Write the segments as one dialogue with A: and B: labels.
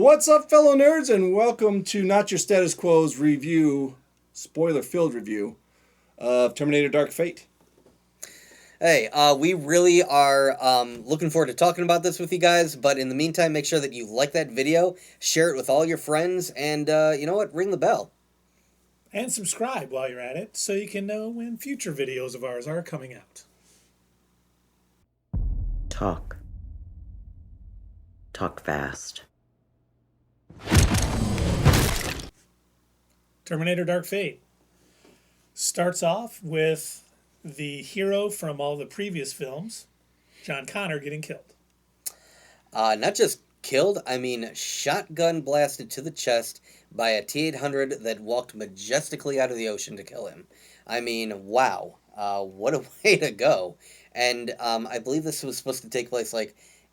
A: What's up, fellow nerds, and welcome to Not Your Status Quo's review, spoiler-filled review, of Terminator Dark Fate.
B: Hey, we really are looking forward to talking about this with you guys, but in the meantime, make sure that you like that video, share it with all your friends, and you know what? Ring the bell.
C: And subscribe while you're at it so you can know when future videos of ours are coming out.
D: Talk. Talk fast.
C: Terminator Dark Fate starts off with the hero from all the previous films, John Connor, getting killed.
B: Not just killed, I mean shotgun blasted to the chest by a T-800 that walked majestically out of the ocean to kill him. I mean, wow. What a way to go. And I believe this was supposed to take place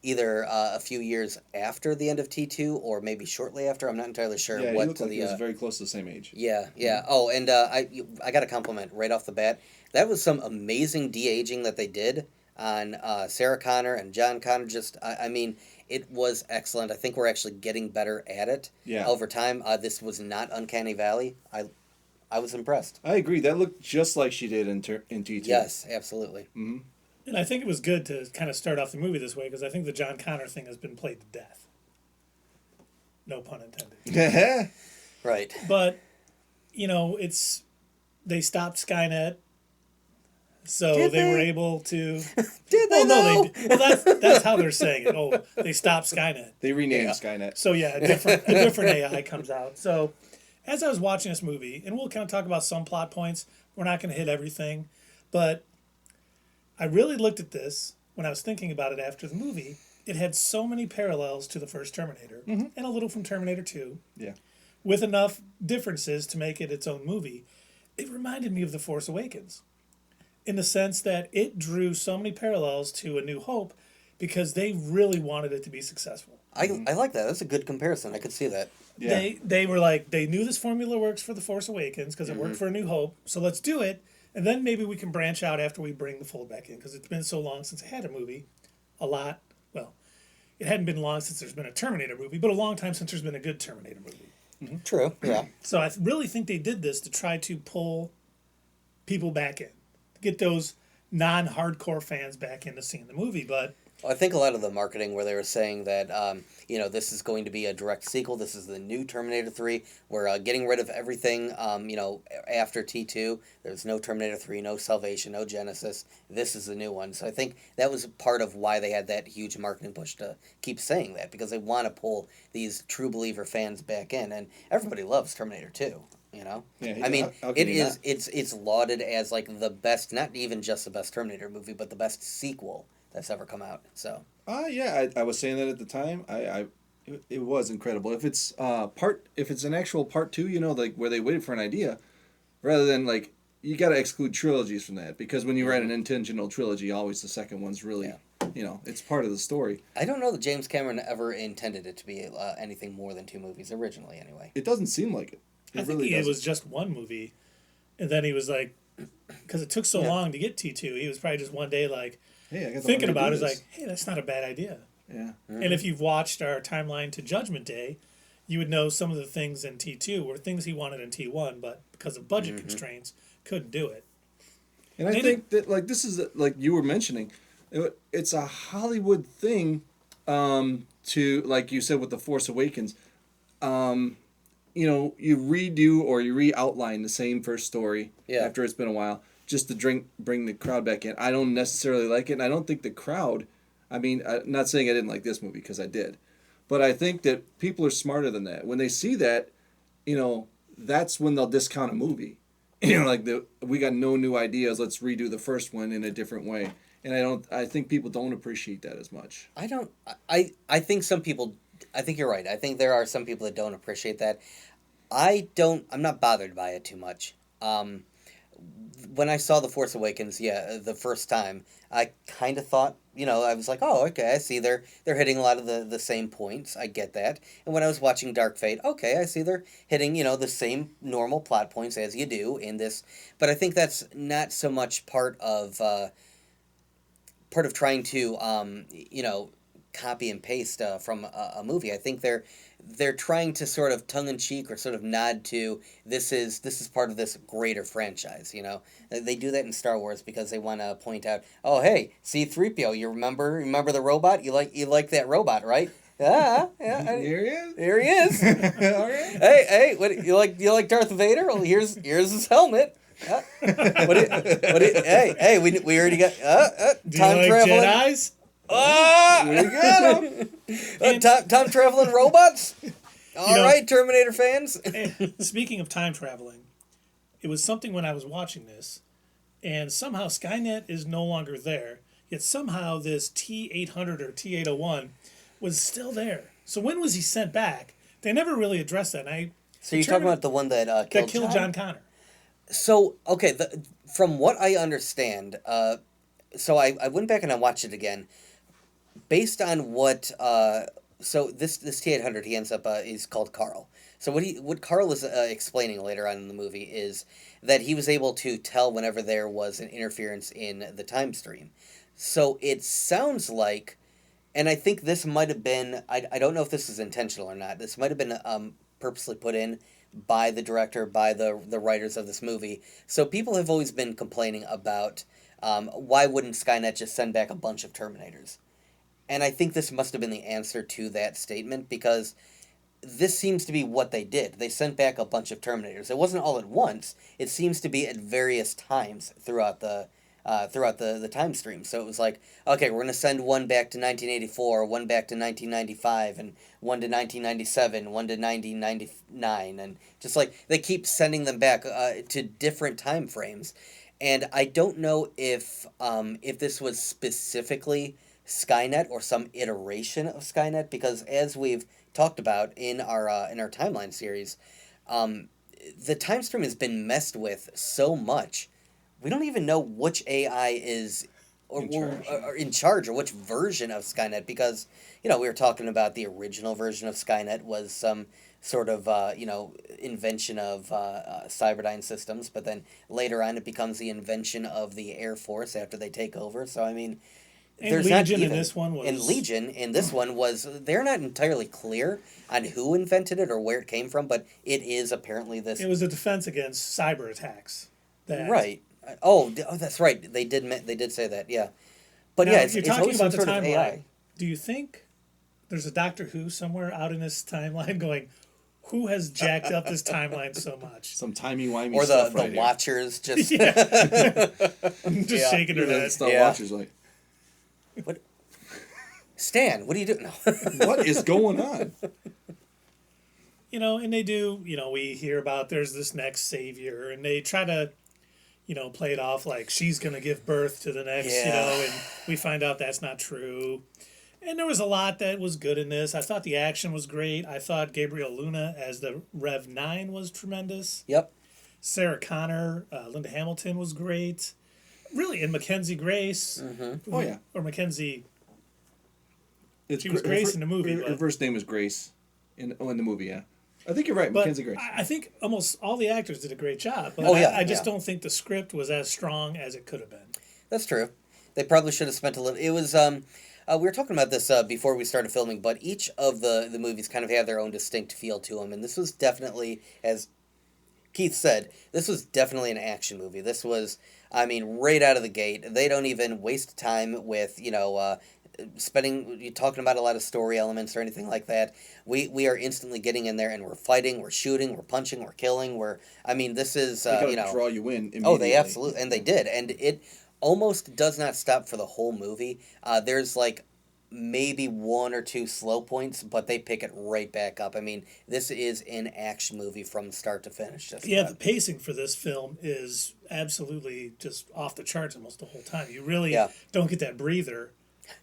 B: either a few years after the end of T2 or maybe shortly after. I'm not entirely sure.
A: Yeah,
B: what
A: he looked like
B: the,
A: he was very close to the same age.
B: Yeah. Oh, and I got a compliment right off the bat. That was some amazing de-aging that they did on Sarah Connor and John Connor. I mean, it was excellent. I think we're actually getting better at it over time. This was not Uncanny Valley. I was impressed.
A: I agree. That looked just like she did in T2.
B: Yes, absolutely.
A: Mm-hmm.
C: And I think it was good to kind of start off the movie this way because I think the John Connor thing has been played to death. No pun intended.
B: Right.
C: But, you know, they stopped Skynet, so they were able to.
B: Did they?
C: No, that's how they're saying it. Oh, they stopped Skynet.
A: They renamed Skynet.
C: So yeah, a different AI comes out. So as I was watching this movie, and we'll kind of talk about some plot points. We're not going to hit everything, but I really looked at this when I was thinking about it after the movie. It had so many parallels to the first Terminator and a little from Terminator 2.
A: Yeah.
C: With enough differences to make it its own movie. It reminded me of The Force Awakens in the sense that it drew so many parallels to A New Hope because they really wanted it to be successful.
B: I like that. That's a good comparison. I could see that.
A: Yeah.
C: They were like, they knew this formula works for The Force Awakens because it worked for A New Hope, so let's do it. And then maybe we can branch out after we bring the fold back in because it's been so long since I had a movie. It hadn't been long since there's been a Terminator movie, but a long time since there's been a good Terminator movie.
B: Mm-hmm. True, yeah.
C: So I really think they did this to try to pull people back in, to get those non-hardcore fans back into seeing the movie, but
B: I think a lot of the marketing where they were saying that, this is going to be a direct sequel. This is the new Terminator 3. We're getting rid of everything, after T2. There's no Terminator 3, no Salvation, no Genesis. This is the new one. So I think that was part of why they had that huge marketing push to keep saying that, because they want to pull these true believer fans back in. And everybody loves Terminator 2. Yeah, I mean, it's lauded as the best, not even just the best Terminator movie, but the best sequel that's ever come out. So
A: I was saying that at the time. It was incredible. If it's an actual part 2, where they waited for an idea, rather than you got to exclude trilogies from that, because when you write an intentional trilogy, always the second one's really it's part of the story.
B: I don't know that James Cameron ever intended it to be anything more than 2 movies originally. Anyway,
A: it doesn't seem like it.
C: I think it was just one movie, and then he was because it took so long to get T2, he was probably just one day
A: hey,
C: thinking about it, hey, that's not a bad idea.
A: Yeah.
C: Mm-hmm. And if you've watched our timeline to Judgment Day, you would know some of the things in T2 were things he wanted in T1, but because of budget constraints, couldn't do it.
A: And I think that this is you were mentioning, it's a Hollywood thing, to you said with The Force Awakens, you redo or you re-outline the same first story after it's been a while, just to bring the crowd back in. I don't necessarily like it, and I don't think the crowd, I'm not saying I didn't like this movie, because I did, but I think that people are smarter than that. When they see that, that's when they'll discount a movie. We got no new ideas, let's redo the first one in a different way. And I think people don't appreciate that as much.
B: I think some people, I think you're right. I think there are some people that don't appreciate that. I'm not bothered by it too much. When I saw The Force Awakens, the first time, I kind of thought, I was like, oh, okay, I see they're hitting a lot of the same points. I get that. And when I was watching Dark Fate, okay, I see they're hitting, the same normal plot points as you do in this. But I think that's not so much part of trying to, copy and paste from a movie. I think they're trying to sort of tongue in cheek or sort of nod to this is part of this greater franchise. You know, they do that in Star Wars because they want to point out, oh hey, C-3PO, you remember the robot? You like that robot, right? Yeah.
A: Here he is.
B: Here he is.
A: All right.
B: Hey, what you like Darth Vader? Well, here's his helmet. Hey, we already got
C: Do
B: time
C: you like
B: traveling.
C: Jedis?
B: We got him. Time traveling robots. All right, Terminator fans.
C: Speaking of time traveling, it was something when I was watching this, and somehow Skynet is no longer there. Yet somehow this T-800 or T-801 was still there. So when was he sent back? They never really addressed that.
B: So you're talking about the one that killed
C: John Connor. So
B: okay, from what I understand, so I went back and I watched it again. Based on what, so this T-800, he ends up is called Carl. So what Carl is explaining later on in the movie is that he was able to tell whenever there was an interference in the time stream. So it sounds like, and I think this might have been, I don't know if this is intentional or not. This might have been purposely put in by the director, by the writers of this movie. So people have always been complaining about why wouldn't Skynet just send back a bunch of Terminators? And I think this must have been the answer to that statement, because this seems to be what they did. They sent back a bunch of Terminators. It wasn't all at once. It seems to be at various times throughout the time stream. So it was like, okay, we're going to send one back to 1984, one back to 1995, and one to 1997, one to 1999, and just like they keep sending them back to different time frames. And I don't know if this was specifically Skynet or some iteration of Skynet, because as we've talked about in our timeline series, the time stream has been messed with so much. We don't even know which AI is in charge or which version of Skynet, because we were talking about the original version of Skynet was some sort of invention of Cyberdyne Systems, but then later on it becomes the invention of the Air Force after they take over. So I mean,
C: and Legion in this one was...
B: And Legion in this one was... They're not entirely clear on who invented it or where it came from, but it is apparently this...
C: It was a defense against cyber attacks.
B: Right. Oh, that's right. They did say that, yeah. But
C: now,
B: yeah,
C: it's talking about the timeline.
B: AI.
C: Do you think there's a Doctor Who somewhere out in this timeline going, who has jacked up this timeline so much?
A: Some timey-wimey
B: or
A: stuff
B: the Watchers just...
C: just shaking their head.
A: The Watchers like...
B: What? Stan, what are you doing? No.
A: What is going on?
C: And they do, we hear about there's this next savior, and they try to, play it off like she's going to give birth to the next, and we find out that's not true. And there was a lot that was good in this. I thought the action was great. I thought Gabriel Luna as the Rev 9 was tremendous.
B: Yep.
C: Sarah Connor, Linda Hamilton was great. Really, and Mackenzie Grace.
A: Mm-hmm. Oh, yeah.
C: Or Mackenzie. She was Grace in the movie.
A: Her first name was Grace in the movie, yeah. I think you're right, Mackenzie Grace.
C: I think almost all the actors did a great job. But I just don't think the script was as strong as it could have been.
B: That's true. They probably should have spent a little... It was... we were talking about this before we started filming, but each of the movies kind of had their own distinct feel to them, and this was definitely, as Keith said, this was definitely an action movie. This was... I mean, right out of the gate, they don't even waste time with, talking about a lot of story elements or anything like that. We are instantly getting in there and we're fighting, we're shooting, we're punching, we're killing, this is,
A: they draw you in immediately.
B: Oh, they absolutely, and they did, and it almost does not stop for the whole movie. There's, maybe one or two slow points, but they pick it right back up. I mean, this is an action movie from start to finish.
C: The pacing for this film is absolutely just off the charts almost the whole time. You really don't get that breather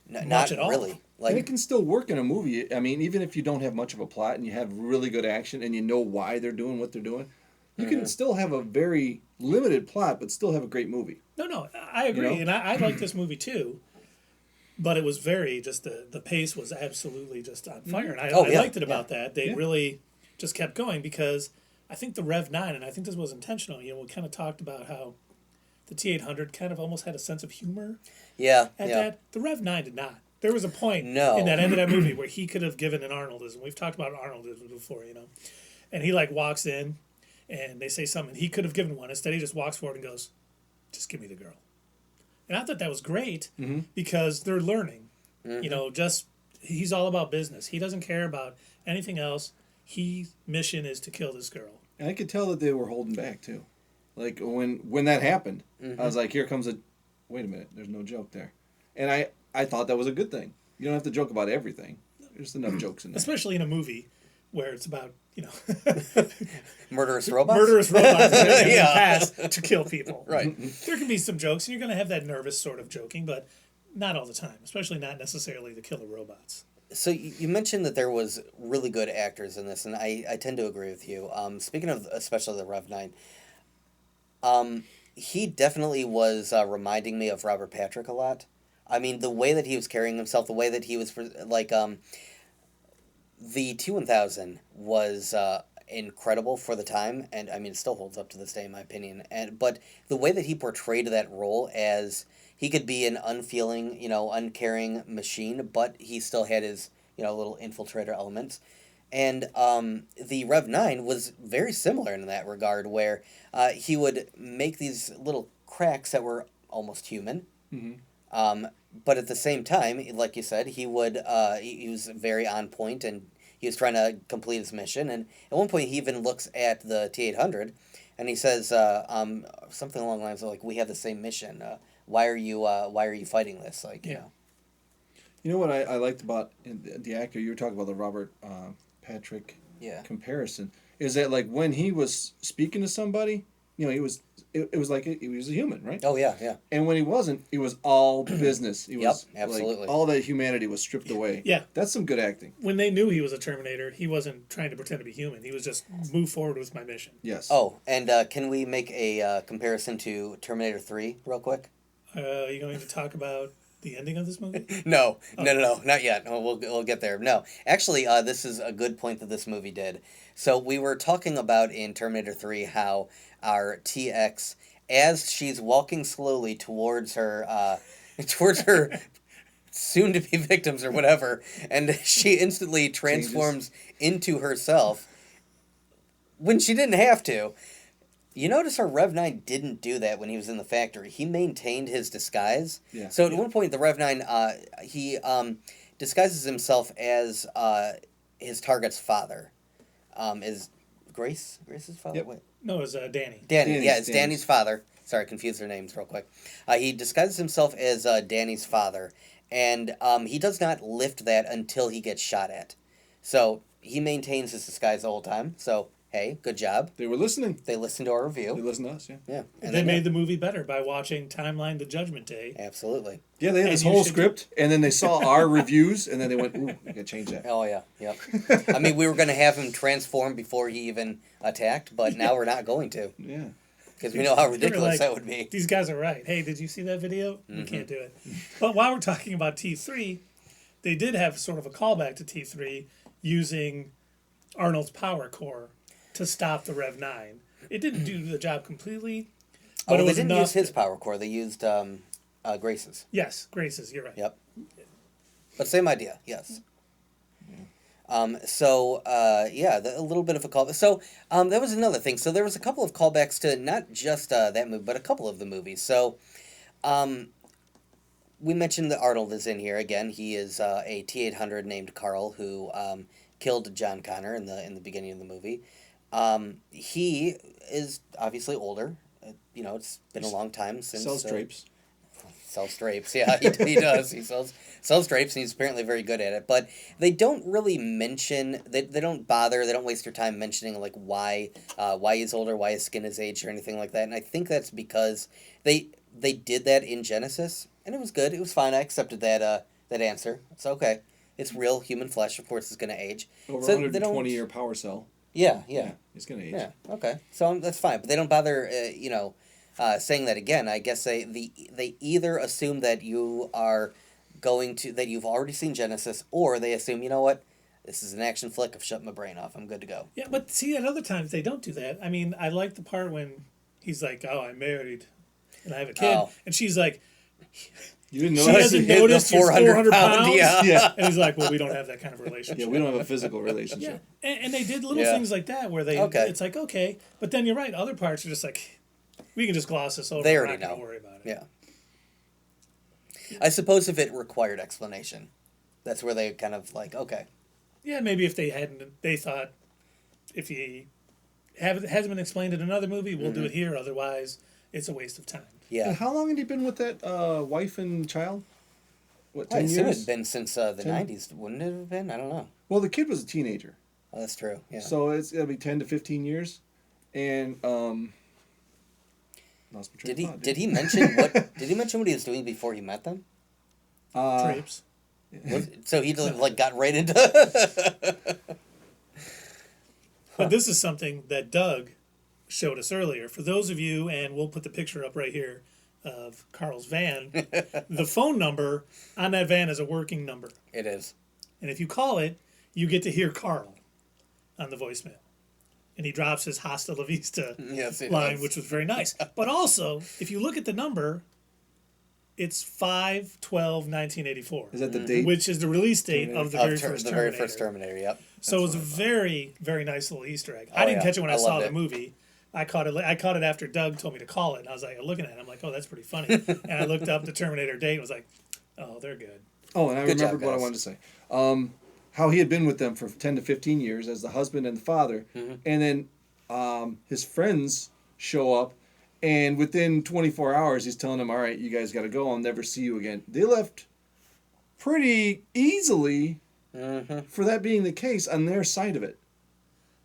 C: much at all.
B: Really.
A: And it can still work in a movie. I mean, even if you don't have much of a plot and you have really good action and you know why they're doing what they're doing, you can still have a very limited plot, but still have a great movie.
C: No, I agree. And I like this movie too. But it was very, just the pace was absolutely just on fire. And I liked it about that. They really just kept going, because I think the Rev 9, and I think this was intentional, we kind of talked about how the T-800 kind of almost had a sense of humor.
B: Yeah.
C: That. The Rev 9 did not. There was a point in that end of that movie where he could have given an Arnoldism. We've talked about Arnoldism before, and he like walks in, and they say something. He could have given one. Instead, he just walks forward and goes, "Just give me the girl." And I thought that was great because they're learning. Just he's all about business. He doesn't care about anything else. His mission is to kill this girl.
A: And I could tell that they were holding back too. Like when that happened, I was like, "Here comes a." Wait a minute, there's no joke there, and I thought that was a good thing. You don't have to joke about everything. There's enough jokes in there.
C: Especially in a movie where it's about,
B: murderous robots?
C: Murderous robots that have passed to kill people.
B: Right.
C: There can be some jokes, and you're going to have that nervous sort of joking, but not all the time, especially not necessarily the killer robots.
B: So you mentioned that there was really good actors in this, and I tend to agree with you. Speaking of especially the Rev 9, he definitely was reminding me of Robert Patrick a lot. I mean, the way that he was carrying himself, the way that he was, like, the T-1000 was incredible for the time, and, I mean, it still holds up to this day, in my opinion. But the way that he portrayed that role as he could be an unfeeling, uncaring machine, but he still had his, little infiltrator elements. And the Rev 9 was very similar in that regard, where he would make these little cracks that were almost human. But at the same time, like you said, he was very on point, and he was trying to complete his mission. And at one point, he even looks at the T-800, and he says something along the lines of, like, "We have the same mission. Why are you fighting this?" Like,
A: You know what I liked about the actor? You were talking about the Robert Patrick comparison. Is that, like, when he was speaking to somebody, he was. It was like he was a human, right?
B: Oh, yeah.
A: And when he wasn't, it was all business. It was
B: absolutely.
A: like all that humanity was stripped away.
C: Yeah.
A: That's some good acting.
C: When they knew he was a Terminator, he wasn't trying to pretend to be human. He was just move forward with my mission.
A: Yes.
B: Oh, and can we make a comparison to Terminator 3 real quick?
C: Are you going to talk about the ending of this movie?
B: No, not yet. We'll get there. No, actually, this is a good point that this movie did. So we were talking about in Terminator 3 how our TX, as she's walking slowly towards her soon-to-be victims or whatever, and she instantly transforms into herself when she didn't have to. You notice our Rev 9 didn't do that when he was in the factory. He maintained his disguise.
A: Yeah.
B: So at one point, the Rev 9, he disguises himself as his target's father. Is Grace's father?
A: Yep.
B: Wait.
C: No, it was Danny.
B: Danny, it's Danny's father. Sorry, I confused their names real quick. He disguises himself as Danny's father, and he does not lift that until he gets shot at. So he maintains his disguise the whole time. So, hey, good job.
A: They were listening.
B: They listened to our review.
A: They listened to us, yeah.
B: Yeah.
C: And they made the movie better by watching Timeline to Judgment Day.
B: Absolutely.
A: Yeah, they had this whole script, and then they saw our reviews, and then they went, "Ooh, I gotta change that."
B: Oh, yeah, yep. I mean, we were going to have him transform before he even attacked, but now we're not going to.
A: Yeah.
B: Because we know how ridiculous that would be.
C: These guys are right. Hey, did you see that video? We can't do it. But while we're talking about T3, they did have sort of a callback to T3 using Arnold's power core to stop the Rev 9. It didn't do the job completely, but it was
B: they didn't
C: enough.
B: use his power core. They used Grace's.
C: Yes, Grace's. You're right.
B: Yep. But same idea, yes. A little bit of a callback. So that was another thing. So there was a couple of callbacks to not just that movie, but a couple of the movies. So we mentioned that Arnold is in here again. He is a T-800 named Carl who killed John Connor in the beginning of the movie. He is obviously older. It's been a long time since...
A: Sells drapes.
B: Sells drapes, yeah, he does. He sells drapes, and he's apparently very good at it. But they don't really mention... They don't bother, they don't waste their time mentioning, like, why he's older, why his skin is aged, or anything like that. And I think that's because they did that in Genesis, and it was good. It was fine. I accepted that answer. It's okay. It's real human flesh, of course, is going to age.
A: Over 120-year power cell.
B: Yeah.
A: It's going to age.
B: Yeah, okay. So that's fine. But they don't bother, saying that again. I guess they either assume that you are that you've already seen Genesis, or they assume, you know what, this is an action flick, I've shut my brain off, I'm good to go.
C: Yeah, but see, at other times they don't do that. I mean, I like the part when he's like, "Oh, I'm married, and I have a kid," and she's like,
A: You didn't
C: She
A: notice
C: hasn't
B: Hit the
C: noticed he's 400 pounds.
B: yeah.
A: Yeah.
C: And he's like, well, we don't have that kind of relationship.
A: Yeah, we don't have a physical relationship.
C: Yeah. And they did little
B: Yeah.
C: things like that where they,
B: Okay.
C: it's like, okay. But then you're right. Other parts are just like, we can just gloss this over.
B: They
C: We're
B: already
C: not gonna
B: know.
C: worry about it.
B: Yeah. I suppose if it required explanation, that's where they kind of like, okay.
C: Yeah, maybe if they hadn't, they thought if he hasn't been explained in another movie, we'll do it here. Otherwise, it's a waste of time.
B: Yeah.
A: And how long had he been with that wife and child? What,
B: I
A: 10
B: assume
A: years?
B: it'd been since the
A: 10?
B: 90s, wouldn't it have been? I don't know.
A: Well, the kid was a teenager.
B: Oh, that's true. Yeah.
A: So it's going to be 10 to 15 years. And lost my train
B: Did he
A: of thought,
B: did he mention what he was doing before he met them?
C: Drapes.
B: So he like got right into
C: But this is something that Doug showed us earlier. For those of you, and we'll put the picture up right here of Carl's van, the phone number on that van is a working number.
B: It is.
C: And if you call it, you get to hear Carl on the voicemail. And he drops his Hasta La Vista
B: Yes, it
C: line,
B: is.
C: which was very nice. But also, if you look at the number, it's 5/12/1984.
A: Is that the date?
C: Which is the release date of the very first
B: the
C: Terminator.
B: very first Terminator. Yep.
C: So it was a very, very nice little Easter egg. I didn't
B: yeah.
C: catch it when I saw
B: loved
C: the
B: it.
C: movie. I caught it after Doug told me to call it, and I was like looking at it. I'm like, oh, that's pretty funny. And I looked up the Terminator date and was like, oh, they're good.
A: Oh, and I
B: Good job,
A: remembered what I
B: guys.
A: wanted to say. How he had been with them for 10 to 15 years as the husband and the father.
B: Mm-hmm.
A: And then his friends show up. And within 24 hours, he's telling them, all right, you guys got to go. I'll never see you again. They left pretty easily for that being the case on their side of it.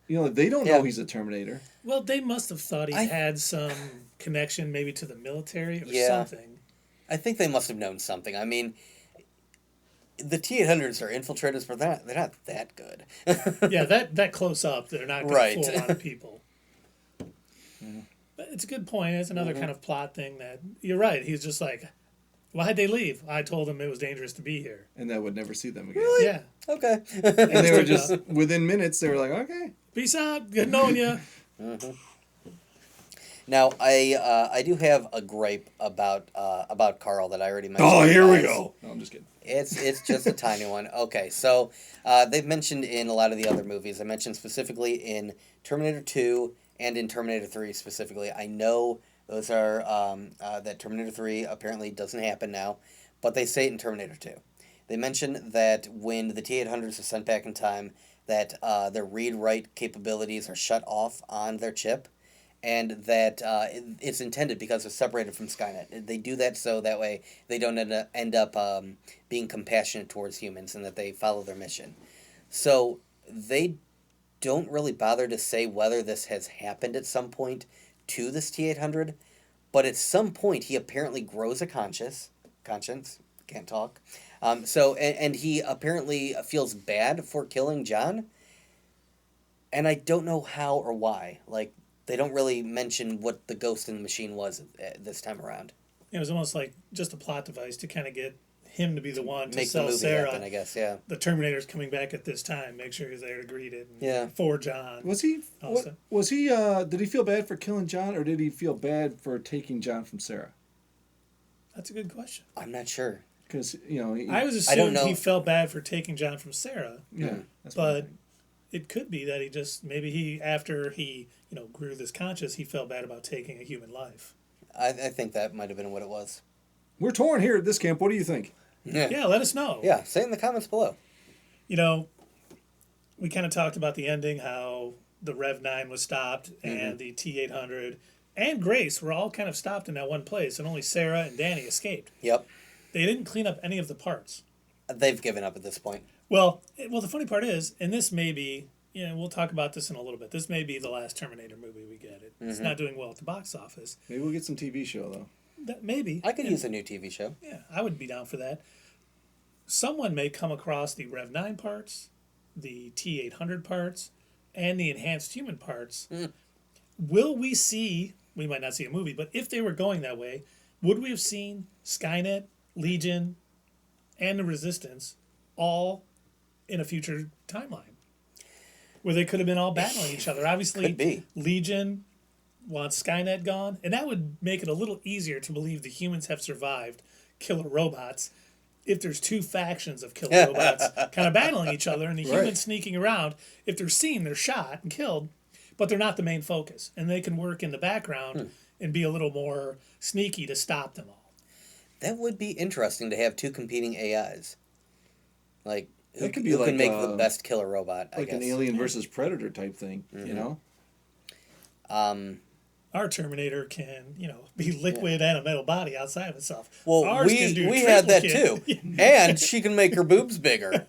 A: You know, they don't
B: Yeah.
A: know he's a Terminator.
C: Well, they must have thought he
B: I-
C: had some connection maybe to the military or
B: Yeah.
C: something.
B: I think they must have known something. I mean, the T-800s are infiltrators, but they're not that good.
C: Yeah, that close up, they're not going
B: Right.
C: to fool a lot of people. But it's a good point. It's another kind of plot thing that you're right. He's just like, why'd they leave? I told them it was dangerous to be here.
A: And that would never see them again.
C: Yeah.
B: Okay.
A: And they were just, within minutes, they were like, okay.
C: Peace out. Good knowing you.
B: Now, I do have a gripe about Carl that I already mentioned.
A: Oh,
B: to you
A: here we
B: guys.
A: go. No, I'm just kidding.
B: It's just a tiny one. Okay, so they've mentioned in a lot of the other movies. I mentioned specifically in Terminator 2 and in Terminator 3 specifically. I know those are that Terminator 3 apparently doesn't happen now, but they say it in Terminator 2. They mention that when the T-800s are sent back in time, that their read-write capabilities are shut off on their chip, and that it's intended because they're separated from Skynet. They do that so that way they don't end up being compassionate towards humans and that they follow their mission. So they don't really bother to say whether this has happened at some point to this T-800, but at some point he apparently grows a conscience, can't talk. And he apparently feels bad for killing John, and I don't know how or why. Like, they don't really mention what the ghost in the machine was this time around.
C: It was almost like just a plot device to kind of get him to be the one to
B: Make the
C: sell
B: movie
C: Sarah.
B: happen, I guess, yeah.
C: The Terminator's coming back at this time. Make sure he's there to greet it. And
B: Yeah.
C: For John.
A: Was he?
C: Also.
A: Did he feel bad for killing John, or did he feel bad for taking John from Sarah?
C: That's a good question.
B: I'm not sure.
A: Because I
C: I was
B: I don't
C: assuming
B: know.
C: he felt bad for taking John from Sarah,
A: yeah. That's what I
C: but
A: think.
C: it could be that he just after he grew this conscious, he felt bad about taking a human life.
B: I think that might have been what it was.
A: We're torn here at this camp. What do you think?
C: Yeah, let us know.
B: Yeah, say it in the comments below.
C: We kind of talked about the ending, how the Rev 9 was stopped, and the T-800 and Grace were all kind of stopped in that one place, and only Sarah and Danny escaped.
B: Yep.
C: They didn't clean up any of the parts.
B: They've given up at this point.
C: Well, the funny part is, and this may be, we'll talk about this in a little bit. This may be the last Terminator movie we get. It's not doing well at the box office.
A: Maybe we'll get some TV show though.
C: Maybe.
B: I could use a new TV show.
C: Yeah, I would be down for that. Someone may come across the Rev 9 parts, the T-800 parts, and the enhanced human parts. Will we see, we might not see a movie, but if they were going that way, would we have seen Skynet, Legion, and the Resistance all in a future timeline? Where they could have been all battling each other. Obviously,
B: Could be.
C: Legion wants Skynet gone, and that would make it a little easier to believe the humans have survived, killer robots. If there's two factions of killer robots kind of battling each other and the humans sneaking around, if they're seen, they're shot and killed, but they're not the main focus. And they can work in the background and be a little more sneaky to stop them all.
B: That would be interesting to have two competing AIs. Like, who
A: could be
B: who
A: like,
B: can make the best killer robot, I
A: like
B: guess.
A: an Alien versus Predator type thing, you know?
C: Our Terminator can, be liquid and a metal body outside of itself.
B: Well,
C: Ours can do
B: we had that
C: triplicate.
B: too. And she can make her boobs bigger.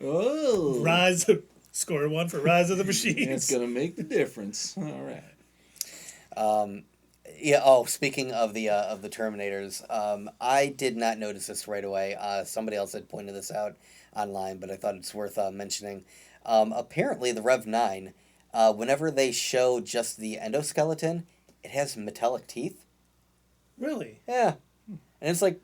A: Oh.
C: Score 1 for Rise of the Machines.
A: It's going to make the difference. All right.
B: Yeah. Oh, speaking of the Terminators, I did not notice this right away. Somebody else had pointed this out online, but I thought it's worth mentioning. Apparently, the Rev 9, whenever they show just the endoskeleton, it has metallic teeth.
C: Really?
B: Yeah, and it's like,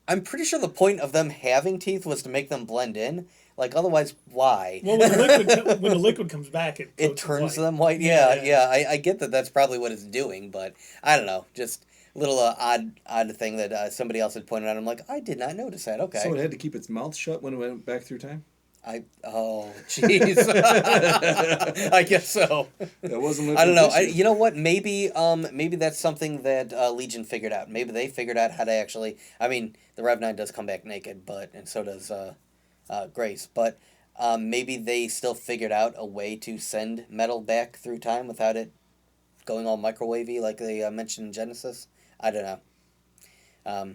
B: I'm pretty sure the point of them having teeth was to make them blend in. Like, otherwise, why?
C: Well, when the liquid comes back, it
B: turns
C: them
B: them white. Yeah. I get that that's probably what it's doing, but I don't know. Just a little odd thing that somebody else had pointed out. I'm like, I did not notice that. Okay.
A: So it had to keep its mouth shut when it went back through time?
B: Jeez. I guess so.
A: That wasn't.
B: I don't know. You know what? Maybe that's something that Legion figured out. Maybe they figured out how to actually. I mean, the Rev 9 does come back naked, and so does Grace. But maybe they still figured out a way to send metal back through time without it going all microwavy like they mentioned in Genesis. I don't know.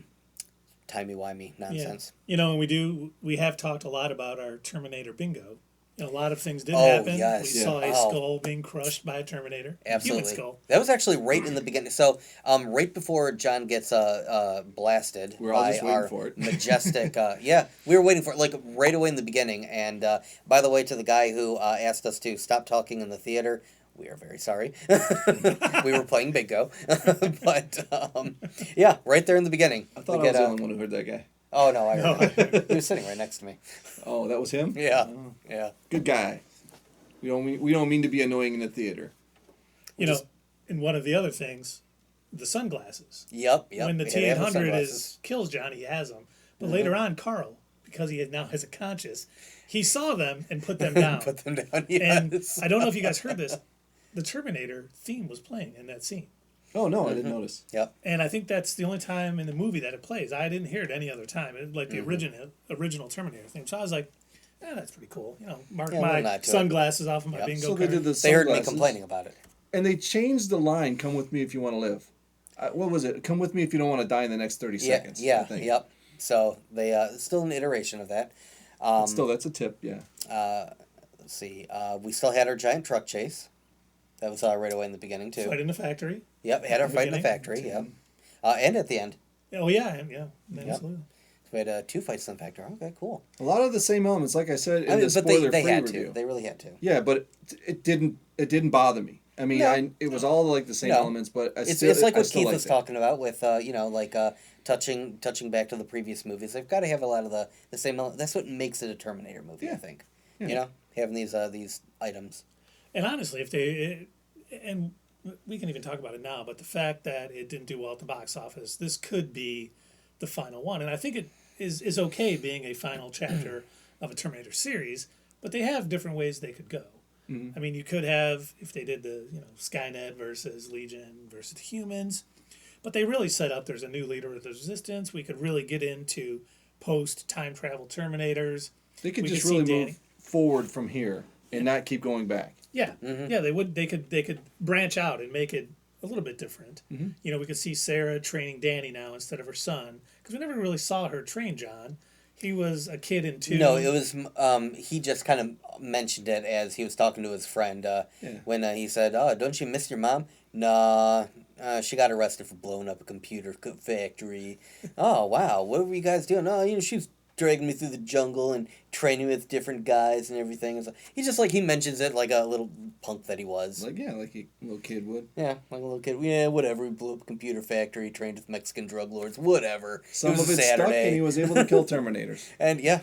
B: Timey-wimey nonsense.
C: Yeah. And we have talked a lot about our Terminator bingo. A lot of things did happen.
B: Yes.
C: We saw a skull being crushed by a Terminator.
B: Absolutely.
C: Human skull.
B: That was actually right in the beginning. So, right before John gets blasted
A: we're all
B: by
A: just waiting
B: our
A: for it.
B: majestic... we were waiting for it, like, right away in the beginning. And, by the way, to the guy who asked us to stop talking in the theater, we are very sorry. We were playing bingo. But, right there in the beginning.
A: I thought I was the only one who heard that guy.
B: Oh, no, I heard he was sitting right next to me.
A: Oh, that was him?
B: Yeah,
A: oh.
B: yeah.
A: Good guy. We don't mean to be annoying in the theater.
C: And one of the other things, the sunglasses.
B: Yep.
C: When the T-800 kills John, he has them. But later on, Carl, because he now has a conscience, he saw them and put them down.
B: Put them down, yes.
C: And I don't know if you guys heard this, the Terminator theme was playing in that scene.
A: Oh, no, I didn't notice.
B: Yep.
C: And I think that's the only time in the movie that it plays. I didn't hear it any other time. Like the original Terminator theme. So I was like, that's pretty cool. Mark my sunglasses off of my bingo card.
A: They did the
B: They heard me complaining about it.
A: And they changed the line, "Come with me if you want to live." What was it? "Come with me if you don't want to die in the next 30 seconds."
B: Yeah, yep. So they still an iteration of that.
A: Still, that's a tip, yeah.
B: Let's see. We still had our giant truck chase. That was right away in the beginning, too.
C: Fight in the factory.
B: Yep, had our fight in the factory, yep. And at the end.
C: Oh, yeah, absolutely.
B: Yep. We had 2 fights in the factory. Okay, cool.
A: A lot of the same elements, like I said in the spoiler-free
B: they had
A: review.
B: to. They really had to.
A: Yeah, but it didn't bother me. I mean, it was all like the same elements, but
B: it's like what Keith was talking about with touching back to the previous movies. They've got to have a lot of the same elements. That's what makes it a Terminator movie, I think. Yeah. Having these items.
C: And honestly, and we can even talk about it now, but the fact that it didn't do well at the box office, this could be the final one. And I think it is okay being a final chapter of a Terminator series, but they have different ways they could go. Mm-hmm. I mean, you could have, if they did the Skynet versus Legion versus humans, but they really set up there's a new leader of the Resistance. We could really get into post-time travel Terminators.
A: They could just really move forward from here and not keep going back.
C: Yeah, yeah, they would. They could branch out and make it a little bit different. Mm-hmm. We could see Sarah training Danny now instead of her son, because we never really saw her train John. He was a kid in 2.
B: No, it was he just kind of mentioned it as he was talking to his friend when he said, "Oh, don't you miss your mom?" Nah, she got arrested for blowing up a computer factory. Oh wow, what were you guys doing? Oh, she was dragging me through the jungle and training with different guys and everything. He's just like, he mentions it like a little punk that he was.
A: Like a little kid would.
B: Yeah, like a little kid. Yeah, whatever. He blew up a computer factory, trained with Mexican drug lords, whatever.
A: Some of it stuck and he was able to kill Terminators.
B: And yeah.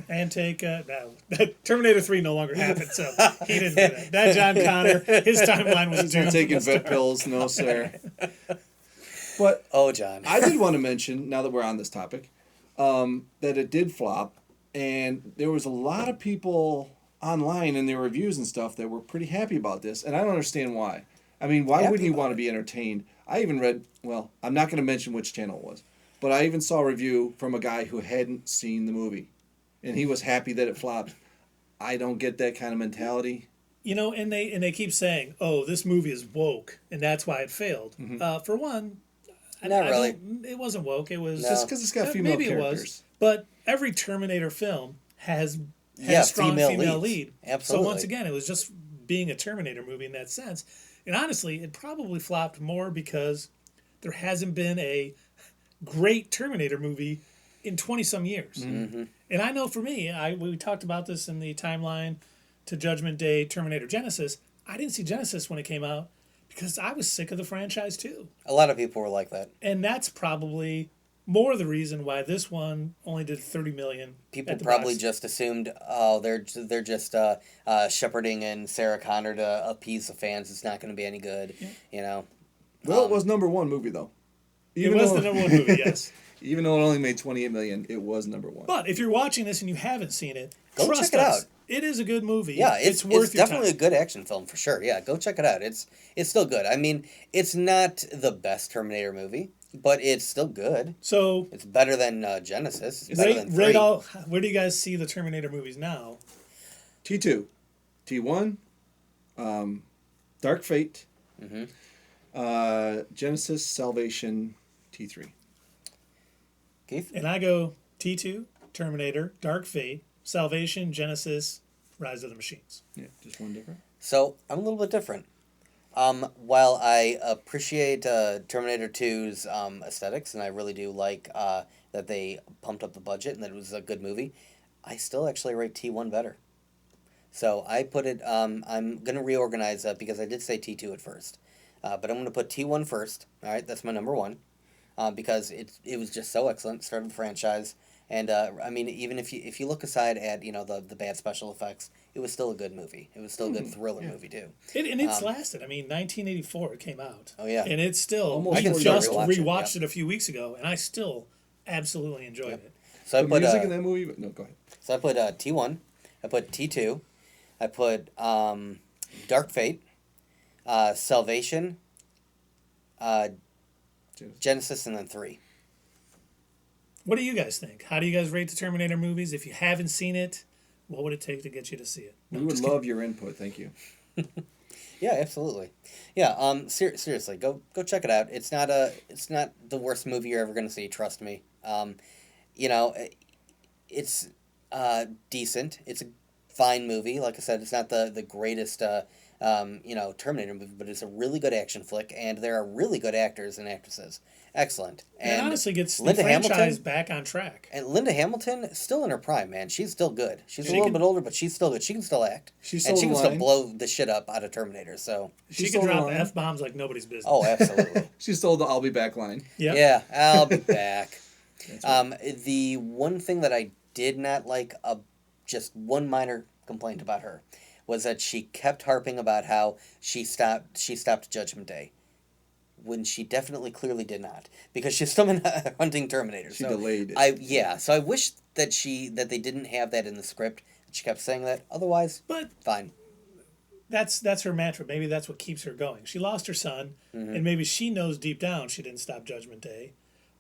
C: And take, Terminator 3 no longer happened, so he didn't do that. That John Connor, his timeline was doomed.
A: Taking vet pills, no sir. But
B: oh, John,
A: I did want to mention, now that we're on this topic, that it did flop, and there was a lot of people online in their reviews and stuff that were pretty happy about this, and I don't understand why. I mean, why wouldn't you want to be entertained? I even read, well, I'm not going to mention which channel it was, but I even saw a review from a guy who hadn't seen the movie, and he was happy that it flopped. I don't get that kind of mentality.
C: You know, and they keep saying, "Oh, this movie is woke, and that's why it failed." For one,
B: not really.
C: It wasn't woke. It was
A: Just because it's got female
C: maybe
A: characters.
C: it was, but every Terminator film has
B: Yeah,
C: a strong female
B: leads.
C: lead.
B: Absolutely.
C: So once again, it was just being a Terminator movie in that sense. And honestly, it probably flopped more because there hasn't been a great Terminator movie in 20 some years.
B: Mm-hmm.
C: And I know for me, we talked about this in the timeline to Judgment Day Terminator Genesis. I didn't see Genesis when it came out because I was sick of the franchise too.
B: A lot of people were like that.
C: And that's probably more of the reason why this one only did 30 million.
B: People probably just assumed, oh, they're just shepherding in Sarah Connor to appease the fans. It's not going to be any good, you know.
A: Well, it was #1 movie though.
C: It was the #1 movie, yes.
A: Even though it only made 28 million, it was #1.
C: But if you're watching this and you haven't seen it,
B: go
C: trust
B: check it
C: us.
B: out.
C: It is a good movie.
B: Yeah,
C: it's worth your
B: definitely
C: time.
B: a good action film for sure. Yeah, go check it out. It's still good. I mean, it's not the best Terminator movie, but it's still good.
C: So
B: it's better than Genesis. It's better than 3.
C: Where do you guys see the Terminator movies now?
A: T2, T1, Dark Fate, Genesis, Salvation, T3.
B: Keith?
C: And I go T2, Terminator, Dark Fate, Salvation, Genesis, Rise of the Machines.
A: Yeah, just one different.
B: So I'm a little bit different. While I appreciate Terminator 2's aesthetics, and I really do like that they pumped up the budget and that it was a good movie, I still actually rate T1 better. So I put it, I'm going to reorganize that because I did say T2 at first. But I'm going to put T1 first. All right, that's my #1. Because it was just so excellent, started the franchise. And I mean, even if you look aside at the bad special effects, it was still a good movie. It was still a good thriller movie too.
C: And it's lasted. I mean, 1984 it came out.
B: Oh yeah.
C: And it's still.
A: Almost
C: I just rewatched
B: it,
C: it a few weeks ago, and I still absolutely enjoyed it.
B: So
A: the music in that movie. No, go ahead.
B: So I put T1, I put T2, I put Dark Fate, Salvation, Genesis, and then 3.
C: What do you guys think? How do you guys rate the Terminator movies? If you haven't seen it, what would it take to get you to see it?
A: We would love your input. Thank you.
B: Yeah, absolutely. Yeah, seriously, go check it out. It's not the worst movie you're ever going to see, trust me. It's decent. It's a fine movie. Like I said, it's not the greatest Terminator movie, but it's a really good action flick, and there are really good actors and actresses. Excellent.
C: And it honestly gets
B: Linda
C: the franchise
B: Hamilton,
C: back on track.
B: And Linda Hamilton, still in her prime, man. She's still good. She's a little bit older, but she's still good. She can still act.
A: She
B: can still blow the shit up out of Terminator. So
C: she can drop F-bombs like nobody's business.
B: Oh, absolutely.
A: She stole the "I'll be back" line.
C: Yep.
B: Yeah, I'll be back. The one thing that I did not like, just one minor complaint about her, was that she kept harping about how she stopped Judgment Day, when she definitely clearly did not, because she's still been hunting Terminator.
A: She delayed it.
B: So I wish that they didn't have that in the script. She kept saying that. Otherwise, fine.
C: That's her mantra. Maybe that's what keeps her going. She lost her son, and maybe she knows deep down she didn't stop Judgment Day,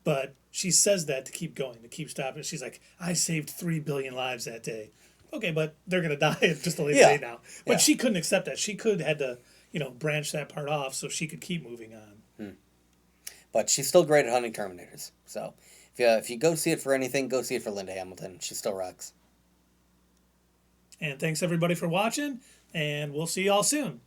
C: but she says that to keep going, to keep stopping. She's like, I saved 3 billion lives that day. Okay, but they're gonna die at just a later date now. But she couldn't accept that. She had to, branch that part off so she could keep moving on.
B: But she's still great at hunting Terminators. So if you go see it for anything, go see it for Linda Hamilton. She still rocks.
C: And thanks everybody for watching, and we'll see y'all soon.